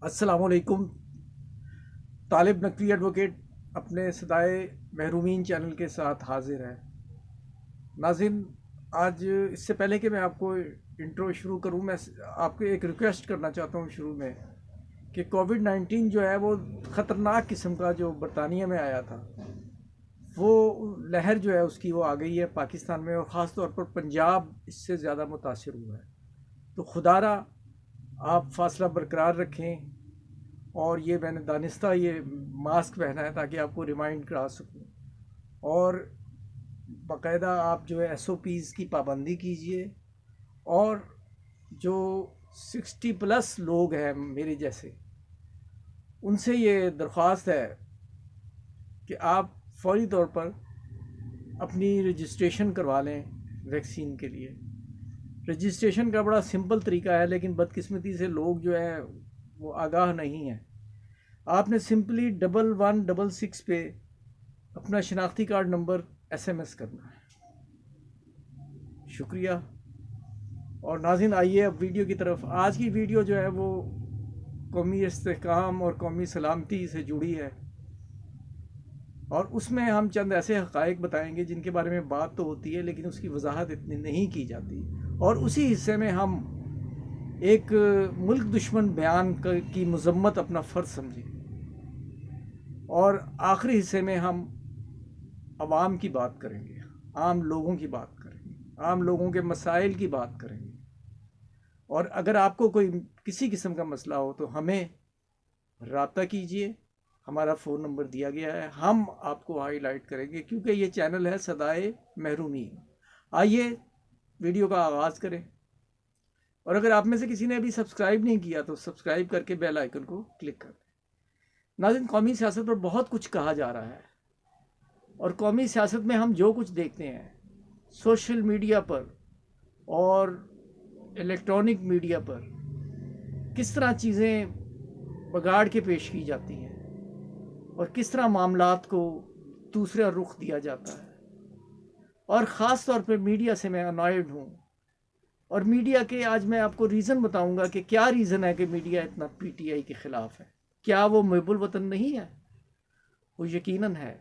अस्सलामुअलैकुम। तालिब नकवी एडवोकेट अपने सदाए महरूमीन चैनल के साथ हाजिर है। नाज़रीन, आज इससे पहले कि मैं आपको इंट्रो शुरू करूं, मैं आपको एक रिक्वेस्ट करना चाहता हूं शुरू में कि कोविड-19 जो है वो ख़तरनाक किस्म का जो बरतानिया में आया था, वो लहर जो है उसकी वो आ गई है पाकिस्तान में, और ख़ास तौर पर पंजाब इससे ज़्यादा मुतासिर हुआ है। तो खुदारा आप फासला बरकरार रखें, और ये मैंने दानिस्ता ये मास्क पहना है ताकि आपको रिमाइंड करा सकूं। और बाकायदा आप जो है SOPs की पाबंदी कीजिए। और जो 60+ लोग हैं मेरे जैसे, उनसे ये दरख्वास्त है कि आप फौरी तौर पर अपनी रजिस्ट्रेशन करवा लें वैक्सीन के लिए। रजिस्ट्रेशन का बड़ा सिंपल तरीका है, लेकिन बदकिस्मती से लोग जो है वो आगाह नहीं हैं। आपने सिंपली 1166 पे अपना शनाख्ती कार्ड नंबर SMS करना है। शुक्रिया। और नाज़रीन, आइए अब वीडियो की तरफ। आज की वीडियो जो है वो कौमी इस्तेहकाम और कौमी सलामती से जुड़ी है, और उसमें हम चंद ऐसे हक़ाइक़ बताएंगे जिनके बारे में बात तो होती है लेकिन उसकी वजाहत इतनी नहीं की जाती। और उसी हिस्से में हम एक मुल्क दुश्मन बयान की मजम्मत अपना फ़र्ज़ समझें, और आखिरी हिस्से में हम अवाम की बात करेंगे, आम लोगों की बात करेंगे, आम लोगों के मसाइल की बात करेंगे। और अगर आपको कोई किसी किस्म का मसला हो तो हमें रब्ता कीजिए, हमारा फ़ोन नंबर दिया गया है, हम आपको हाईलाइट करेंगे, क्योंकि ये चैनल है सदाए महरूमीन। आइए वीडियो का आगाज़ करें। और अगर आप में से किसी ने अभी सब्सक्राइब नहीं किया तो सब्सक्राइब करके बेल आइकन को क्लिक कर दें। नाज़रीन, कौमी सियासत पर बहुत कुछ कहा जा रहा है, और कौमी सियासत में हम जो कुछ देखते हैं सोशल मीडिया पर और इलेक्ट्रॉनिक मीडिया पर, किस तरह चीज़ें बगाड़ के पेश की जाती हैं और किस तरह मामलात को दूसरा रुख दिया जाता है। और ख़ास तौर पर मीडिया से मैं अनॉयड हूँ। और मीडिया के आज मैं आपको रीज़न बताऊंगा कि क्या रीज़न है कि मीडिया इतना PTI के ख़िलाफ़ है। क्या वो मुहिब्बुल वतन नहीं है? वो यकीनन है।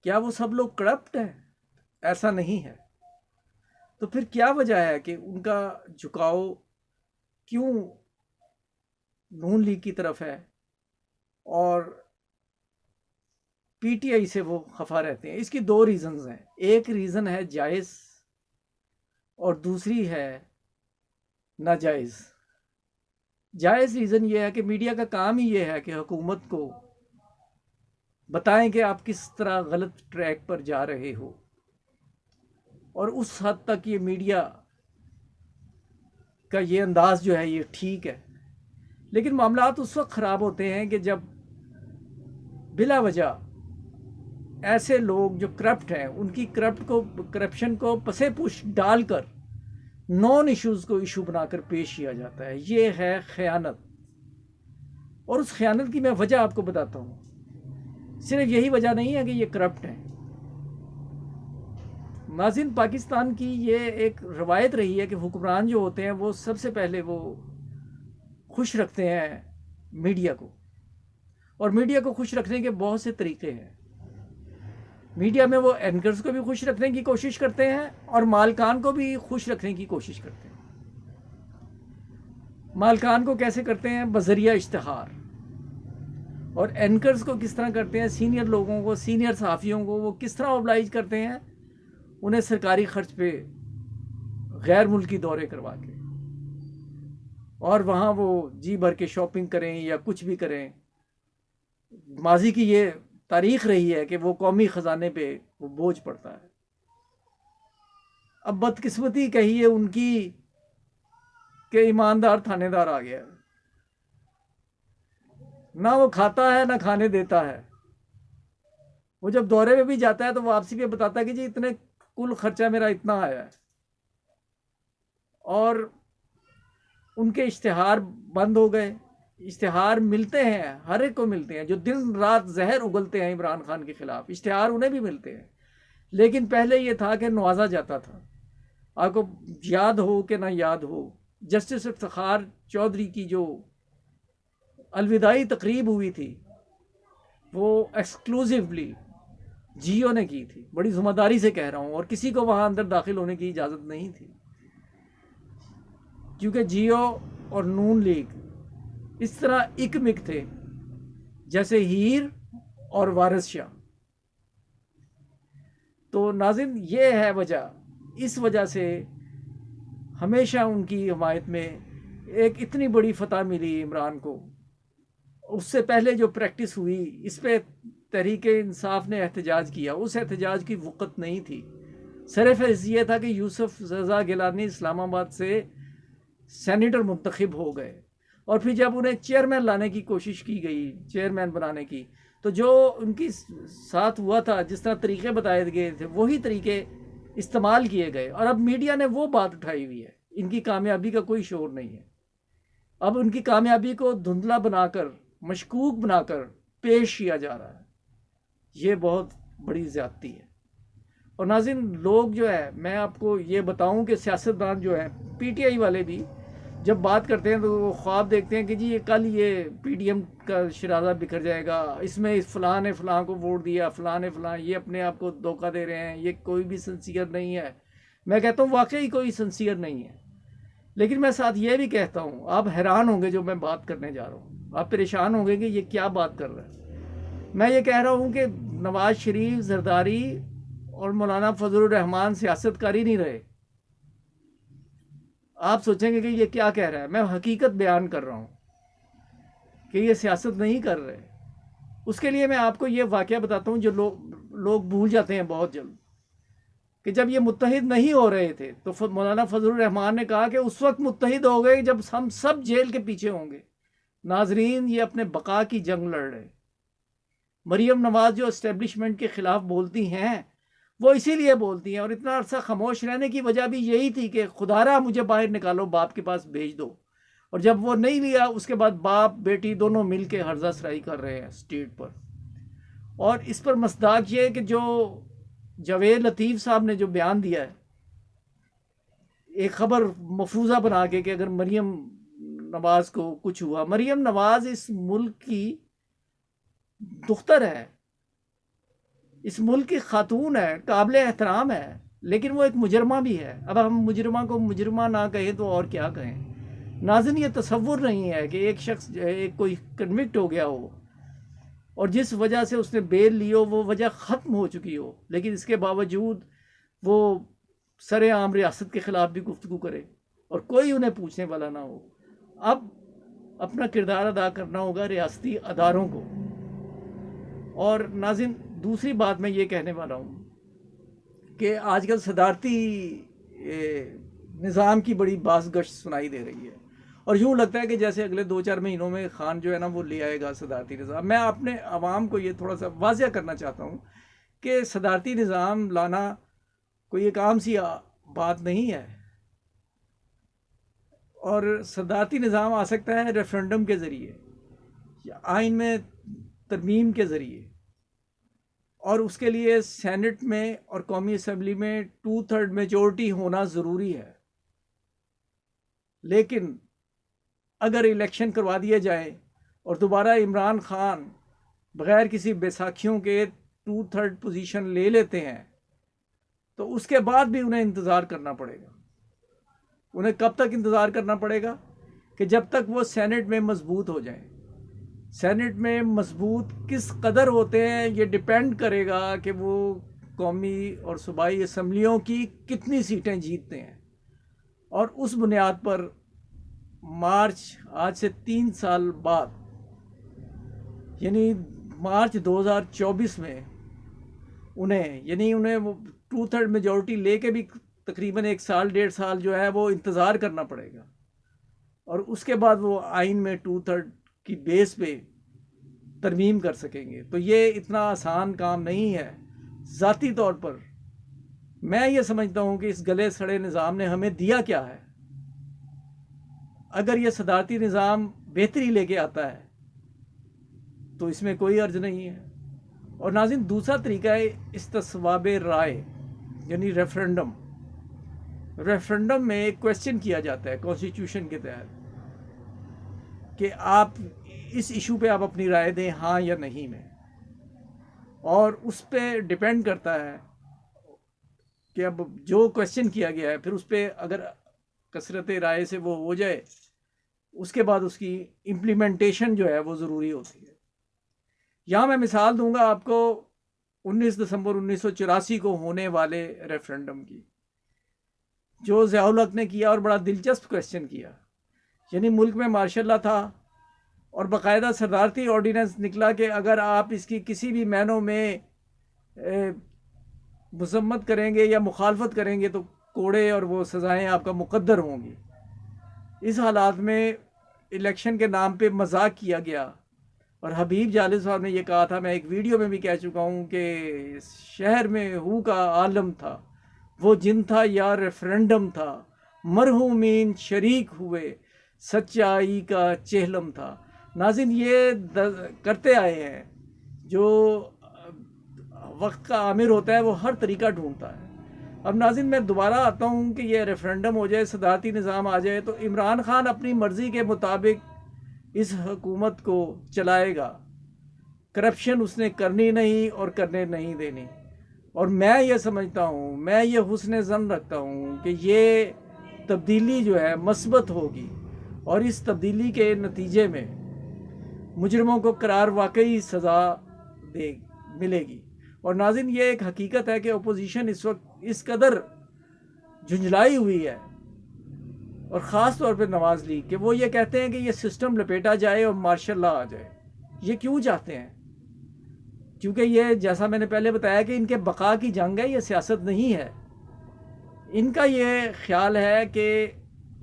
क्या वो सब लोग करप्ट हैं? ऐसा नहीं है। तो फिर क्या वजह है कि उनका झुकाव क्यों नून लीग की तरफ है और PTI से वो खफा रहते हैं? इसकी दो रीज़न्स हैं। एक रीज़न है जायज़ और दूसरी है नाजायज़। जायज़ रीज़न ये है कि मीडिया का काम ही ये है कि हुकूमत को बताएं कि आप किस तरह गलत ट्रैक पर जा रहे हो, और उस हद तक ये मीडिया का ये अंदाज़ जो है ये ठीक है। लेकिन मामलात उस वक्त ख़राब होते हैं कि जब बिला वजह ऐसे लोग जो करप्ट हैं उनकी करप्शन को पसे पुश डालकर नॉन इश्यूज़ को इशू बनाकर पेश किया जाता है। ये है ख़यानत। और उस ख़यानत की मैं वजह आपको बताता हूँ। सिर्फ यही वजह नहीं है कि ये करप्ट हैं। नाज़रीन, पाकिस्तान की ये एक रवायत रही है कि हुक्मरान जो होते हैं वो सबसे पहले वो खुश रखते हैं मीडिया को, और मीडिया को खुश रखने के बहुत से तरीके हैं। मीडिया में वो एंकर्स को भी खुश रखने की कोशिश करते हैं और मालकान को भी खुश रखने की कोशिश करते हैं। मालकान को कैसे करते हैं? बज़रिया इश्तिहार। और एंकर्स को किस तरह करते हैं? सीनियर लोगों को, सीनियर सहाफ़ियों को वो किस तरह ऑब्लाइज करते हैं? उन्हें सरकारी खर्च पे गैर मुल्की दौरे करवा के, और वहाँ वो जी भर के शॉपिंग करें या कुछ भी करें। माजी की ये तारीख रही है कि वो कौमी ख़जाने पे वो बोझ पड़ता है। अब बदकिस्मती कही है उनकी कि ईमानदार थानेदार आ गया, ना वो खाता है ना खाने देता है। वो जब दौरे में भी जाता है तो वापसी पे बताता है कि जी इतने कुल खर्चा मेरा इतना आया है। और उनके इश्तिहार बंद हो गए। इश्तिहार मिलते हैं, हर एक को मिलते हैं। जो दिन रात जहर उगलते हैं इमरान खान के खिलाफ, इश्तिहार उन्हें भी मिलते हैं। लेकिन पहले ये था कि नवाजा जाता था। आपको याद हो कि ना याद हो, जस्टिस इफ्तिखार चौधरी की जो अलविदाई तकरीब हुई थी वो एक्सक्लूसिवली जियो ने की थी। बड़ी ज़िम्मेदारी से कह रहा हूँ, और किसी को वहाँ अंदर दाखिल होने की इजाज़त नहीं थी, क्योंकि जियो और नून लीग इस तरह इकमिक थे जैसे हीर और वारिस शाह। तो नाज़रीन, ये है वजह, इस वजह से हमेशा उनकी हमायत में एक इतनी बड़ी फतह मिली इमरान को। उससे पहले जो प्रैक्टिस हुई, इस पे तहरीक इंसाफ ने एहतजाज किया, उस एहतजाज की वक़्त नहीं थी। सिर्फ ये था कि यूसुफ रज़ा गिलानी इस्लामाबाद से सेनेटर मुंतखब हो गए, और फिर जब उन्हें चेयरमैन लाने की कोशिश की गई, चेयरमैन बनाने की, तो जो उनकी साथ हुआ था, जिस तरह तरीके बताए गए थे, वही तरीके इस्तेमाल किए गए। और अब मीडिया ने वो बात उठाई हुई है, इनकी कामयाबी का कोई शोर नहीं है। अब उनकी कामयाबी को धुंधला बनाकर, मशकूक बनाकर पेश किया जा रहा है। ये बहुत बड़ी ज़्यादती है। और नाज़रीन, लोग जो है, मैं आपको ये बताऊं कि सियासतदान जो है, पीटीआई वाले भी जब बात करते हैं तो वो ख्वाब देखते हैं कि जी ये कल ये पीडीएम का शराजा बिखर जाएगा, इसमें इस फ़लाँ ने फ़लाँ को वोट दिया, फ़लाँ ने फ़लाँ, ये अपने आप को धोखा दे रहे हैं, ये कोई भी सिंसियर नहीं है। मैं कहता हूँ वाकई कोई सिंसियर नहीं है, लेकिन मैं साथ ये भी कहता हूँ, आप हैरान होंगे जो मैं बात करने जा रहा हूँ, आप परेशान होंगे कि ये क्या बात कर रहा है। मैं ये कह रहा हूँ कि नवाज शरीफ, जरदारी और मौलाना फजलुर रहमान सियासतकारी नहीं रहे। आप सोचेंगे कि ये क्या कह रहा है, मैं हकीकत बयान कर रहा हूँ कि ये सियासत नहीं कर रहे। उसके लिए मैं आपको ये वाक़या बताता हूँ जो लोग भूल जाते हैं बहुत जल्द, कि जब ये मुत्तहिद नहीं हो रहे थे तो मौलाना फजलुर रहमान ने कहा कि उस वक्त मुत्तहिद हो गए जब हम सब जेल के पीछे होंगे। नाजरीन, ये अपने बका की जंग लड़ रहे। मरियम नवाज जो इस्टेब्लिशमेंट के ख़िलाफ़ बोलती हैं, वो इसीलिए बोलती हैं, और इतना अरसा खामोश रहने की वजह भी यही थी कि खुदारा मुझे बाहर निकालो, बाप के पास भेज दो। और जब वो नहीं लिया, उसके बाद बाप बेटी दोनों मिल के हर्जा सराई कर रहे हैं स्टेट पर। और इस पर मसदाक ये है कि जो जावेद लतीफ़ साहब ने जो बयान दिया है, एक ख़बर मफरूज़ा बना के कि अगर मरियम नवाज़ को कुछ हुआ, मरियम नवाज़ इस मुल्क की दुख्तर है, इस मुल्क की खातून है, काबिल एहतराम है, लेकिन वो एक मुजरमा भी है। अब हम मुजरमा को मुजरमा ना कहें तो और क्या कहें। नाज़रीन, ये तसव्वुर नहीं है कि एक शख्स, एक कोई कन्विक्ट हो गया हो और जिस वजह से उसने बेल ली हो वो वजह ख़त्म हो चुकी हो, लेकिन इसके बावजूद वो सरेआम रियासत के ख़िलाफ़ भी गुफ्तगू करे और कोई उन्हें पूछने वाला ना हो। अब अपना किरदार अदा करना होगा रियासती अदारों को। और नाज़रीन, दूसरी बात मैं ये कहने वाला हूँ कि आजकल सदारती निज़ाम की बड़ी बाज़ गश्त सुनाई दे रही है, और यूँ लगता है कि जैसे अगले 2-4 महीनों में खान जो है ना वो ले आएगा सदारती निज़ाम। मैं अपने आवाम को ये थोड़ा सा वाज़िया करना चाहता हूँ कि सदारती निज़ाम लाना कोई एक आम सी बात नहीं है, और सदारती निज़ाम आ सकता है रेफरेंडम के ज़रिए या आइन में तरमीम के ज़रिए, और उसके लिए सेनेट में और कौमी असम्बली में 2/3 मेजॉरिटी होना ज़रूरी है। लेकिन अगर इलेक्शन करवा दिए जाए और दोबारा इमरान खान बग़ैर किसी बैसाखियों के 2/3 पोजीशन ले लेते हैं, तो उसके बाद भी उन्हें इंतज़ार करना पड़ेगा। उन्हें कब तक इंतज़ार करना पड़ेगा? कि जब तक वो सेनेट में मजबूत हो जाएं। सेनेट में मजबूत किस कदर होते हैं ये डिपेंड करेगा कि वो कौमी और सूबाई असम्बलियों की कितनी सीटें जीतते हैं, और उस बुनियाद पर मार्च, आज से 3 साल बाद, यानी मार्च 2024 में उन्हें वो 2/3 मेजॉरिटी लेके भी तकरीबन 1 साल 1.5 साल जो है वो इंतज़ार करना पड़ेगा, और उसके बाद वो आइन में 2/3 की बेस पे तरमीम कर सकेंगे। तो ये इतना आसान काम नहीं है। ज़ाती तौर पर मैं ये समझता हूँ कि इस गले सड़े निज़ाम ने हमें दिया क्या है। अगर ये सदारती निज़ाम बेहतरी लेके आता है तो इसमें कोई अर्ज नहीं है। और नाज़रीन, दूसरा तरीका है इस्तिस्वाब राय, यानी रेफरेंडम। रेफरेंडम में एक क्वेश्चन किया जाता है कॉन्स्टिट्यूशन के तहत कि आप इस इशू पे आप अपनी राय दें, हाँ या नहीं में। और उस पर डिपेंड करता है कि अब जो क्वेश्चन किया गया है फिर उस पर अगर कसरत राय से वो हो जाए, उसके बाद उसकी इम्प्लीमेंटेशन जो है वो ज़रूरी होती है। यहाँ मैं मिसाल दूंगा आपको 19 दिसंबर 1984 को होने वाले रेफरेंडम की, जो ज़ियाउल हक ने किया और बड़ा दिलचस्प क्वेश्चन किया। यानी मुल्क में मार्शल लॉ था और बाकायदा सदारती ऑर्डिनेंस निकला कि अगर आप इसकी किसी भी मैनों में मजम्मत करेंगे या मुखालफत करेंगे तो कोड़े और वो सज़ाएँ आपका मुकद्दर होंगी। इस हालात में इलेक्शन के नाम पे मजाक किया गया और हबीब जालिब साहब ने ये कहा था, मैं एक वीडियो में भी कह चुका हूँ कि शहर में हू का आलम था, वो जिन था या रेफरेंडम था, मरहूमीन शरीक हुए, सच्चाई का चेहलम था। नाज़रीन, ये करते आए हैं, जो वक्त का आमिर होता है वो हर तरीका ढूंढता है। अब नाज़रीन, मैं दोबारा आता हूँ कि ये रेफरेंडम हो जाए, सदारती निज़ाम आ जाए, तो इमरान खान अपनी मर्ज़ी के मुताबिक इस हुकूमत को चलाएगा। करप्शन उसने करनी नहीं और करने नहीं देनी। और मैं ये समझता हूँ, मैं ये हुस्न ज़न रखता हूँ कि ये तब्दीली जो है मस्बत होगी और इस तब्दीली के नतीजे में मुजरमों को करार वाकई सज़ा मिलेगी। और नाज़रीन, ये एक हकीकत है कि अपोजिशन इस वक्त इस कदर झुंझलाई हुई है, और ख़ास तौर पे नवाज़ लीग, कि वो ये कहते हैं कि ये सिस्टम लपेटा जाए और मार्शल लॉ आ जाए। ये क्यों चाहते हैं? क्योंकि ये, जैसा मैंने पहले बताया, कि इनके बका की जंग है, ये सियासत नहीं है। इनका ये ख्याल है कि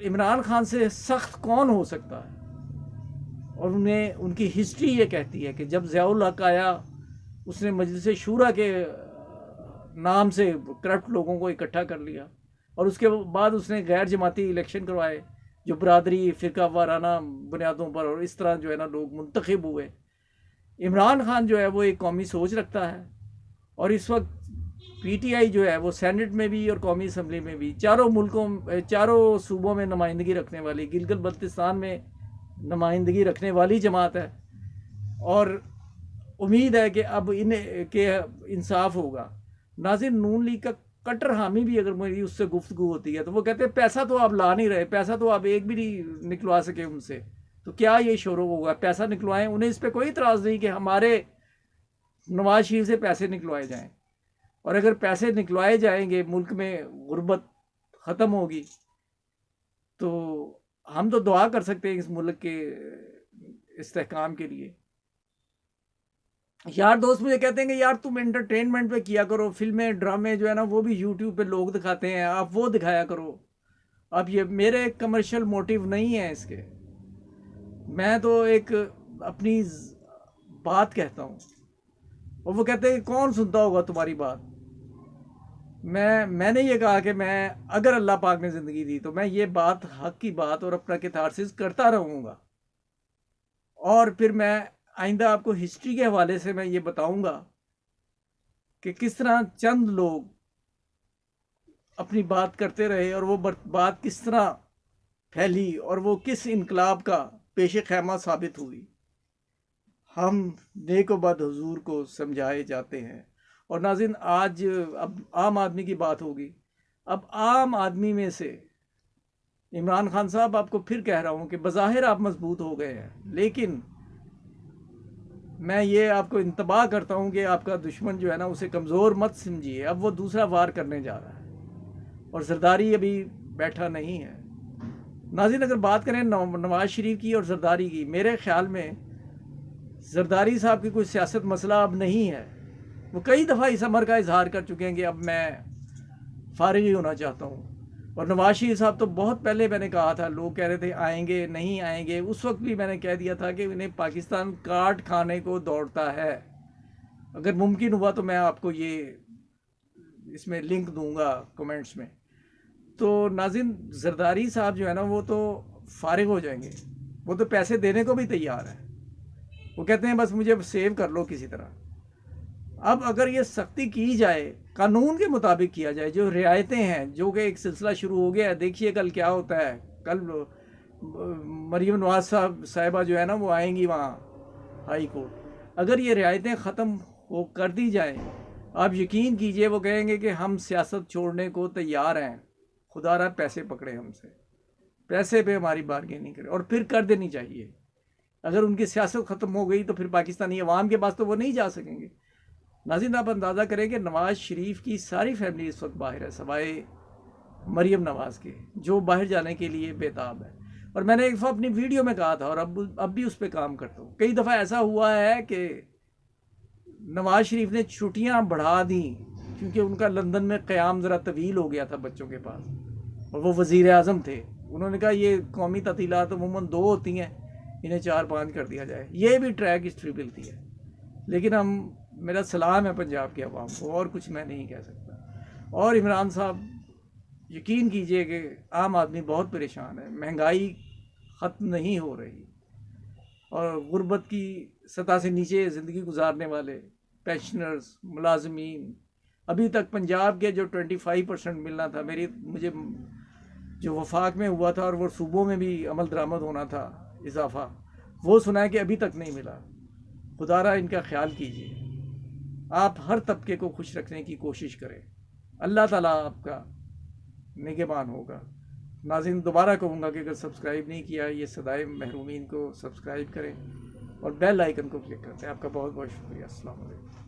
इमरान खान से सख्त कौन हो सकता है, और उन्हें उनकी हिस्ट्री ये कहती है कि जब ज़ियाउल हक आया, उसने मजलिस शूरा के नाम से करप्ट लोगों को इकट्ठा कर लिया, और उसके बाद उसने गैर जमाती इलेक्शन करवाए जो बरादरी फ़िरका वाराना बुनियादों पर, और इस तरह जो है ना लोग मुंतखब हुए। इमरान खान जो है वो एक कौमी सोच रखता है, और इस वक्त पीटीआई जो है वो सेनेट में भी और कौमी असम्बली में भी, चारों सूबों में नुमाइंदगी रखने वाली, गिलगित बल्तिस्तान में नुमाइंदगी रखने वाली जमात है। और उम्मीद है कि अब इन्हें के इंसाफ होगा। नाज़रीन, नून लीग का कट्टर हामी भी अगर मेरी उससे गुफ्तगू होती है तो वो कहते हैं पैसा तो आप ला नहीं रहे, पैसा तो आप एक भी नहीं निकलवा सके उनसे, तो क्या ये शोर होगा? पैसा निकलवाएं, उन्हें इस पर कोई इतराज़ नहीं कि हमारे नवाज शरीफ से पैसे निकलवाए जाएं। और अगर पैसे निकलवाए जाएंगे, मुल्क में गुर्बत ख़त्म होगी। तो हम तो दुआ कर सकते हैं इस मुल्क के इस्तेहकाम के लिए। यार दोस्त मुझे कहते हैं कि यार तुम एंटरटेनमेंट पे किया करो, फिल्में ड्रामे जो है ना वो भी यूट्यूब पे लोग दिखाते हैं, आप वो दिखाया करो। अब ये मेरे कमर्शियल मोटिव नहीं है इसके, मैं तो एक अपनी बात कहता हूँ, और वो कहते हैं कौन सुनता होगा तुम्हारी बात। मैंने ये कहा कि मैं, अगर अल्लाह पाक ने ज़िंदगी दी तो मैं ये बात, हक की बात और अपना कैथारसिस करता रहूँगा। और फिर मैं आइंदा आपको हिस्ट्री के हवाले से मैं ये बताऊंगा कि किस तरह चंद लोग अपनी बात करते रहे और वो बात किस तरह फैली और वो किस इनकलाब का पेशे खैमा साबित हुई। हम नेक बद हुजूर को समझाए जाते हैं। और नाज़रीन, आज अब आम आदमी की बात होगी। अब आम आदमी में से इमरान खान साहब, आपको फिर कह रहा हूँ कि बज़ाहिर आप मजबूत हो गए हैं, लेकिन मैं ये आपको इंतबाह करता हूँ कि आपका दुश्मन जो है ना उसे कमज़ोर मत समझिए। अब वो दूसरा वार करने जा रहा है और ज़रदारी अभी बैठा नहीं है। नाज़रीन, अगर बात करें नवाज शरीफ की और ज़रदारी की, मेरे ख़्याल में ज़रदारी साहब की कोई सियासत मसला अब नहीं है। वो कई दफ़ा इस अमर का इजहार कर चुके हैं कि अब मैं फारिग ही होना चाहता हूँ। और नवाज शरीफ साहब तो बहुत पहले मैंने कहा था, लोग कह रहे थे आएंगे नहीं आएंगे, उस वक्त भी मैंने कह दिया था कि इन्हें पाकिस्तान काट खाने को दौड़ता है। अगर मुमकिन हुआ तो मैं आपको ये इसमें लिंक दूंगा कमेंट्स में। तो नाज़रीन, ज़रदारी साहब जो है ना वो तो फारिग हो जाएंगे, वो तो पैसे देने को भी तैयार है। वो कहते हैं बस मुझे सेव कर लो किसी तरह। अब अगर ये सख्ती की जाए, कानून के मुताबिक किया जाए, जो रियायतें हैं, जो कि एक सिलसिला शुरू हो गया है, देखिए कल क्या होता है। कल मरीम नवाज साहिबा जो है ना वो आएंगी वहाँ हाई कोर्ट, अगर ये रियायतें ख़त्म हो कर दी जाएँ, आप यकीन कीजिए वो कहेंगे कि हम सियासत छोड़ने को तैयार हैं, खुदारा पैसे पकड़े हमसे, पैसे पे हमारी बारगेनिंग करें, और फिर कर देनी चाहिए। अगर उनकी सियासत ख़त्म हो गई तो फिर पाकिस्तानी अवाम के पास तो वो नहीं जा सकेंगे। नाज़रीन, आप अंदाज़ा करें कि नवाज़ शरीफ की सारी फैमिली इस वक्त बाहर है, सवाए मरीम नवाज़ के, जो बाहर जाने के लिए बेताब है। और मैंने एक दफ़ा अपनी वीडियो में कहा था और अब भी उस पर काम करता हूँ। कई दफ़ा ऐसा हुआ है कि नवाज़ शरीफ ने छुट्टियाँ बढ़ा दी क्योंकि उनका लंदन में क़याम ज़रा तवील हो गया था बच्चों के पास, और वो वज़ीर आज़म थे। उन्होंने कहा ये कौमी तातीलात अमूमन 2 होती हैं, इन्हें 4-5 कर दिया जाए। ये भी ट्रैक हिस्ट्री मिलती है। लेकिन मेरा सलाम है पंजाब के अवाम को, और कुछ मैं नहीं कह सकता। और इमरान साहब, यकीन कीजिए कि आम आदमी बहुत परेशान है, महंगाई ख़त्म नहीं हो रही, और गुर्बत की सतह से नीचे ज़िंदगी गुजारने वाले पेंशनर्स, मुलाजमीन, अभी तक पंजाब के जो 25% मिलना था, मुझे जो वफाक में हुआ था और वो सूबों में भी अमल दरामद होना था इजाफा, वो सुना है कि अभी तक नहीं मिला। खुदारा इनका ख्याल कीजिए, आप हर तबके को खुश रखने की कोशिश करें, अल्लाह ताला आपका निगहबान होगा। नाज़रीन, दोबारा कहूँगा कि अगर सब्सक्राइब नहीं किया ये सदाए महरूमीन को सब्सक्राइब करें और बेल आइकन को क्लिक करते हैं। आपका बहुत बहुत शुक्रिया। अस्सलाम वालेकुम।